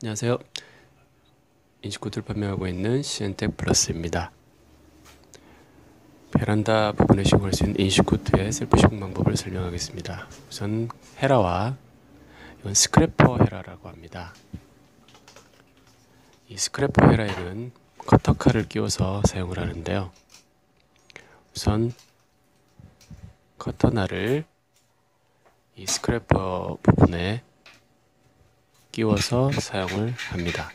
안녕하세요. 인식코드를 판매하고 있는 CNTech 플러스입니다. 베란다 부분에 시공할 수 있는 인식코드의 셀프 시공 방법을 설명하겠습니다. 우선 헤라와 이건 스크래퍼 헤라라고 합니다. 이 스크래퍼 헤라에는 커터칼을 끼워서 사용을 하는데요. 우선 커터날을 이 스크래퍼 부분에 끼워서 사용을 합니다.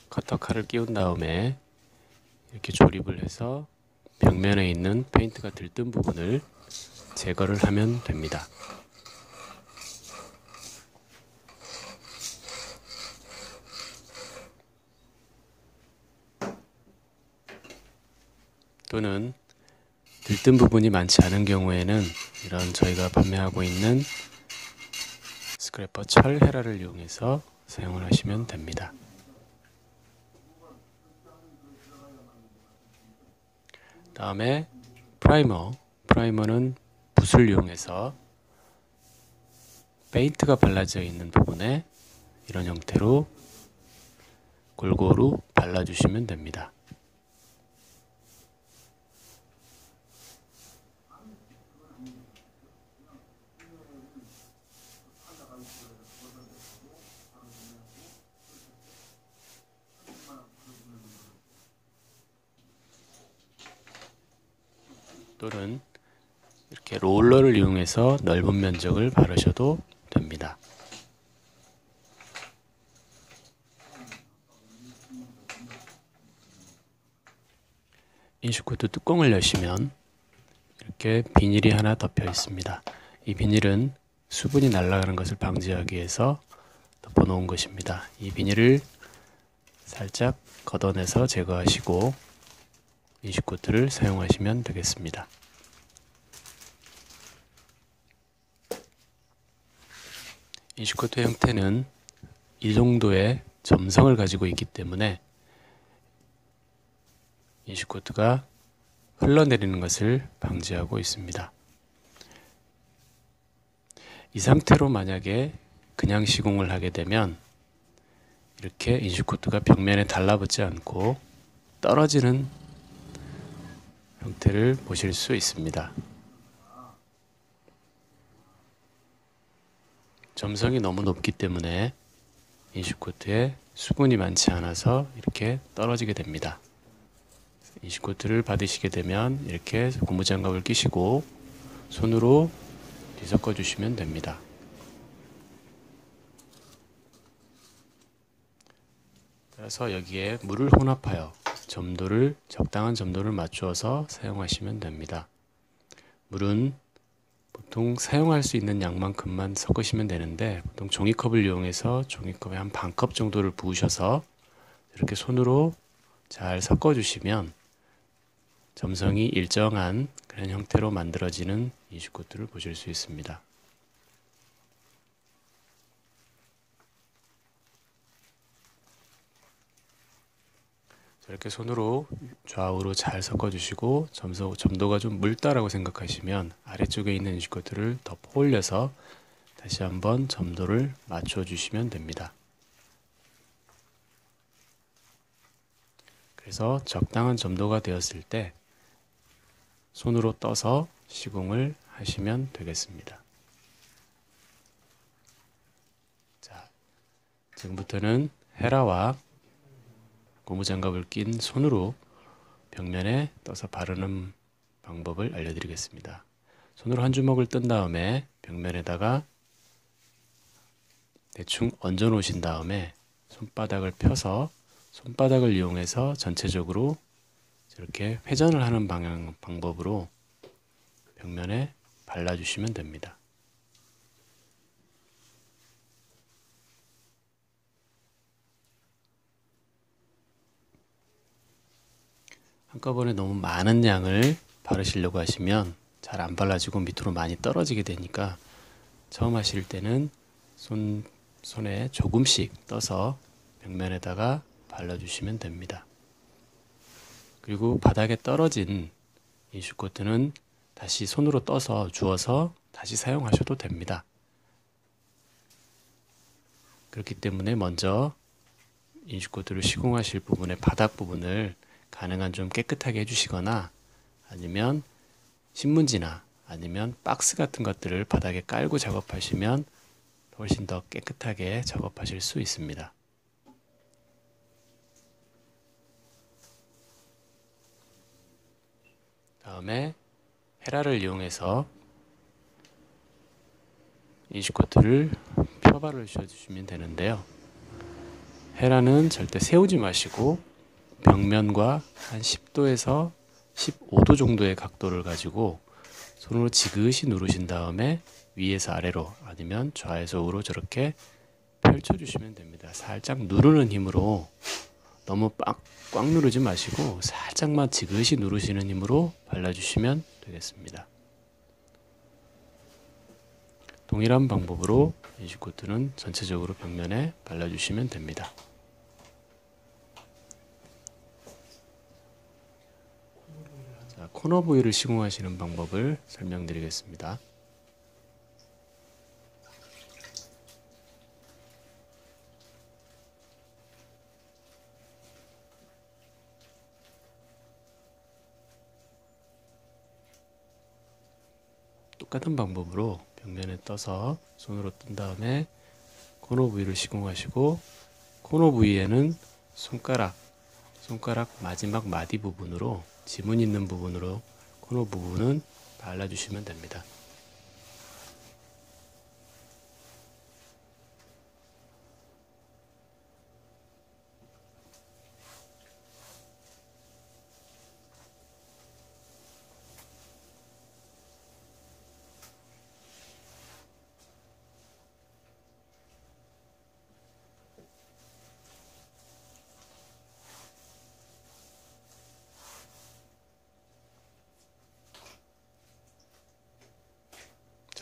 커터칼을 끼운 다음에 이렇게 조립을 해서 벽면에 있는 페인트가 들뜬 부분을 제거를 하면 됩니다. 또는 들뜬 부분이 많지 않은 경우에는 이런 저희가 판매하고 있는 스크래퍼 철 헤라를 이용해서 사용을 하시면 됩니다. 다음에 프라이머는 붓을 이용해서 페인트가 발라져 있는 부분에 이런 형태로 골고루 발라주시면 됩니다. 또는 이렇게 롤러를 이용해서 넓은 면적을 바르셔도 됩니다. 인식코드 뚜껑을 여시면 이렇게 비닐이 하나 덮여 있습니다. 이 비닐은 수분이 날아가는 것을 방지하기 위해서 덮어 놓은 것입니다. 이 비닐을 살짝 걷어내서 제거하시고 인식코드를 사용하시면 되겠습니다. 인식코드의 형태는 이 정도의 점성을 가지고 있기 때문에 인식코드가 흘러내리는 것을 방지하고 있습니다. 이 상태로 만약에 그냥 시공을 하게 되면 이렇게 인식코드가 벽면에 달라붙지 않고 떨어지는 형태를 보실 수 있습니다. 점성이 너무 높기 때문에 인식코드에 수분이 많지 않아서 이렇게 떨어지게 됩니다. 인식코드를 받으시게 되면 이렇게 고무장갑을 끼시고 손으로 뒤섞어 주시면 됩니다. 따라서 여기에 물을 혼합하여 적당한 점도를 맞추어서 사용하시면 됩니다. 물은 보통 사용할 수 있는 양만큼만 섞으시면 되는데 보통 종이컵을 이용해서 종이컵에 한 반컵 정도를 부으셔서 이렇게 손으로 잘 섞어 주시면 점성이 일정한 그런 형태로 만들어지는 인식코드를 보실 수 있습니다. 이렇게 손으로 좌우로 잘 섞어주시고 점도가 좀 묽다라고 생각하시면 아래쪽에 있는 인식코드를 덮어 올려서 다시 한번 점도를 맞춰주시면 됩니다. 그래서 적당한 점도가 되었을 때 손으로 떠서 시공을 하시면 되겠습니다. 자, 지금부터는 헤라와 고무장갑을 낀 손으로 벽면에 떠서 바르는 방법을 알려드리겠습니다. 손으로 한 주먹을 뜬 다음에 벽면에다가 대충 얹어 놓으신 다음에 손바닥을 펴서 손바닥을 이용해서 전체적으로 이렇게 회전을 하는 방법으로 벽면에 발라주시면 됩니다. 한꺼번에 너무 많은 양을 바르시려고 하시면 잘 안 발라지고 밑으로 많이 떨어지게 되니까 처음 하실 때는 손에 조금씩 떠서 벽면에다가 발라주시면 됩니다. 그리고 바닥에 떨어진 인슈코트는 다시 손으로 떠서 주워서 다시 사용하셔도 됩니다. 그렇기 때문에 먼저 인슈코트를 시공하실 부분의 바닥 부분을 가능한 좀 깨끗하게 해주시거나 아니면 신문지나 아니면 박스 같은 것들을 바닥에 깔고 작업하시면 훨씬 더 깨끗하게 작업하실 수 있습니다. 다음에 헤라를 이용해서 인슈코트를 펴바를 씌워주시면 되는데요. 헤라는 절대 세우지 마시고 벽면과 한 10도에서 15도 정도의 각도를 가지고 손으로 지그시 누르신 다음에 위에서 아래로 아니면 좌에서 우로 저렇게 펼쳐주시면 됩니다. 살짝 누르는 힘으로 너무 꽉 누르지 마시고 살짝만 지그시 누르시는 힘으로 발라주시면 되겠습니다. 동일한 방법으로 인슈코트는 전체적으로 벽면에 발라주시면 됩니다. 자, 코너 부위를 시공하시는 방법을 설명드리겠습니다. 똑같은 방법으로 벽면에 떠서 손으로 뜬 다음에 코너 부위를 시공하시고 코너 부위에는 손가락 마지막 마디 부분으로 지문 있는 부분으로 코너 부분은 발라주시면 됩니다.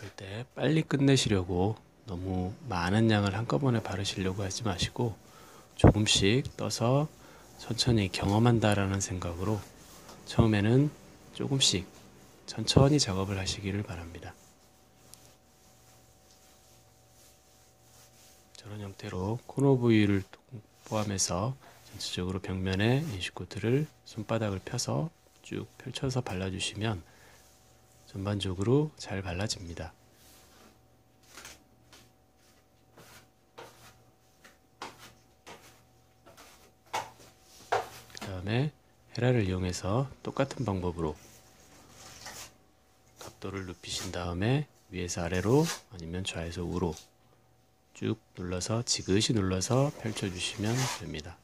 절대 빨리 끝내시려고 너무 많은 양을 한꺼번에 바르시려고 하지 마시고 조금씩 떠서 천천히 경험한다라는 생각으로 처음에는 조금씩 천천히 작업을 하시기를 바랍니다. 저런 형태로 코너 부위를 포함해서 전체적으로 벽면에 인슈코트를 손바닥을 펴서 쭉 펼쳐서 발라주시면 전반적으로 잘 발라집니다. 그 다음에 헤라를 이용해서 똑같은 방법으로 각도를 눕히신 다음에 위에서 아래로 아니면 좌에서 우로 쭉 눌러서 지그시 눌러서 펼쳐주시면 됩니다.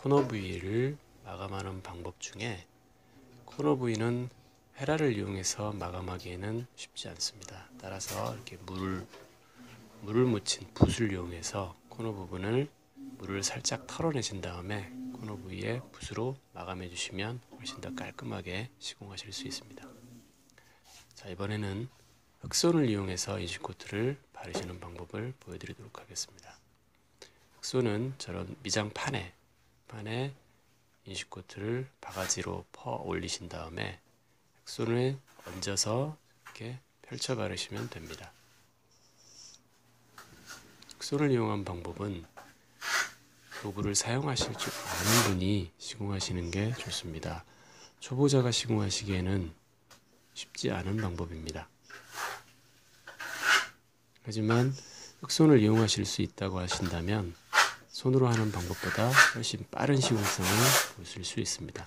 코너 부위를 마감하는 방법 중에 코너 부위는 헤라를 이용해서 마감하기에는 쉽지 않습니다. 따라서 이렇게 물을 묻힌 붓을 이용해서 코너 부분을 물을 살짝 털어내신 다음에 코너 부위에 붓으로 마감해 주시면 훨씬 더 깔끔하게 시공하실 수 있습니다. 자, 이번에는 흑손을 이용해서 인식코트를 바르시는 방법을 보여드리도록 하겠습니다. 흑손은 저런 미장판에 인식코트를 바가지로 퍼 올리신 다음에 흑손을 얹어서 이렇게 펼쳐 바르시면 됩니다. 흑손을 이용한 방법은 도구를 사용하실 줄 아는 분이 시공하시는 게 좋습니다. 초보자가 시공하시기에는 쉽지 않은 방법입니다. 하지만 흑손을 이용하실 수 있다고 하신다면 손으로 하는 방법보다 훨씬 빠른 시공성을 보실 수 있습니다.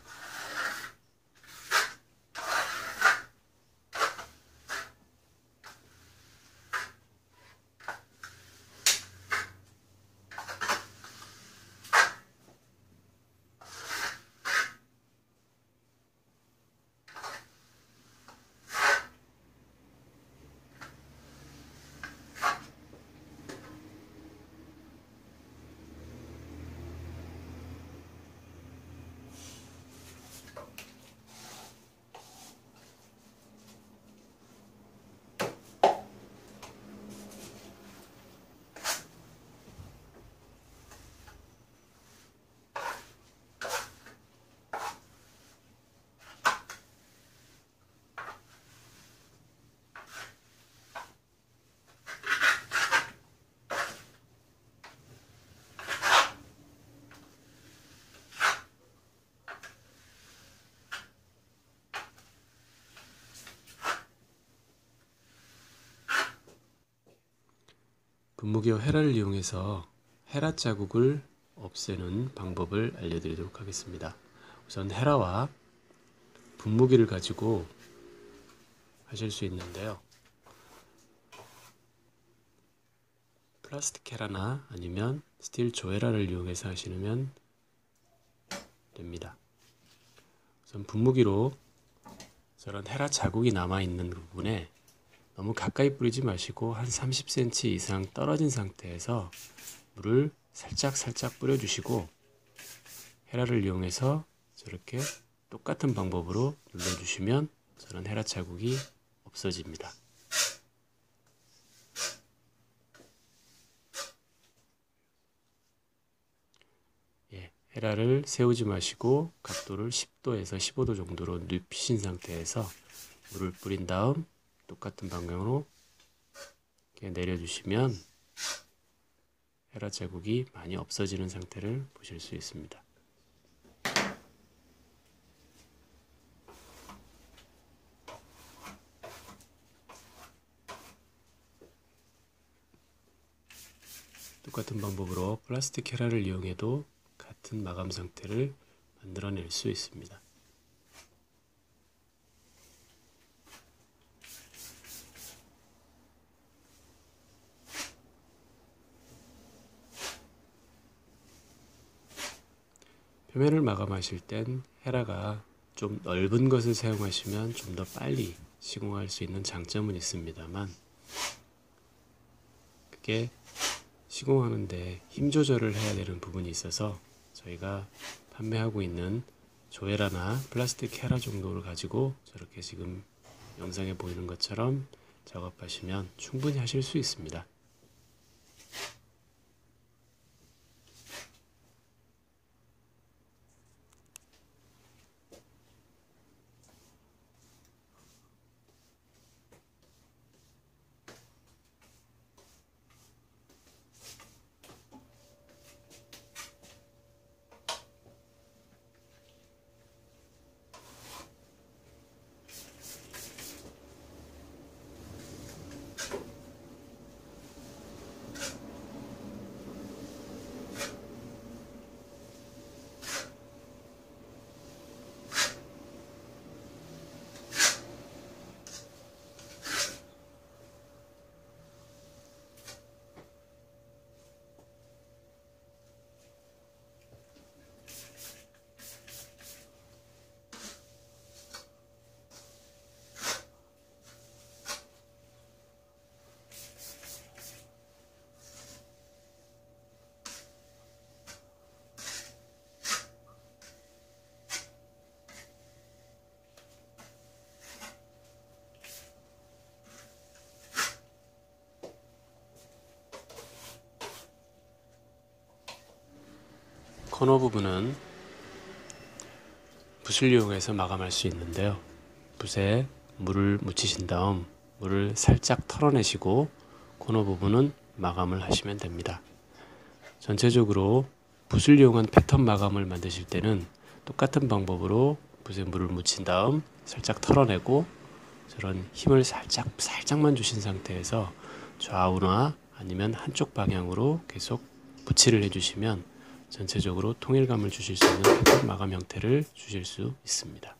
분무기와 헤라를 이용해서 헤라 자국을 없애는 방법을 알려드리도록 하겠습니다. 우선 헤라와 분무기를 가지고 하실 수 있는데요. 플라스틱 헤라나 아니면 스틸 조헤라를 이용해서 하시면 됩니다. 우선 분무기로 저런 헤라 자국이 남아있는 부분에 너무 가까이 뿌리지 마시고 한 30cm 이상 떨어진 상태에서 물을 살짝 뿌려주시고 헤라를 이용해서 저렇게 똑같은 방법으로 눌러주시면 저런 헤라 자국이 없어집니다. 헤라를 세우지 마시고 각도를 10도에서 15도 정도로 눕히신 상태에서 물을 뿌린 다음 똑같은 방향으로 이렇게 내려주시면 헤라 자국이 많이 없어지는 상태를 보실 수 있습니다. 똑같은 방법으로 플라스틱 헤라를 이용해도 같은 마감 상태를 만들어낼 수 있습니다. 표면을 마감하실 땐 헤라가 좀 넓은 것을 사용하시면 좀 더 빨리 시공할 수 있는 장점은 있습니다만 그게 시공하는데 힘 조절을 해야 되는 부분이 있어서 저희가 판매하고 있는 조헤라나 플라스틱 헤라 정도를 가지고 저렇게 지금 영상에 보이는 것처럼 작업하시면 충분히 하실 수 있습니다. 코너 부분은 붓을 이용해서 마감할 수 있는데요. 붓에 물을 묻히신 다음 물을 살짝 털어내시고 코너 부분은 마감을 하시면 됩니다. 전체적으로 붓을 이용한 패턴 마감을 만드실 때는 똑같은 방법으로 붓에 물을 묻힌 다음 살짝 털어내고 저런 힘을 살짝만 주신 상태에서 좌우나 아니면 한쪽 방향으로 계속 붓칠을 해주시면 전체적으로 통일감을 주실 수 있는 패턴 마감 형태를 주실 수 있습니다.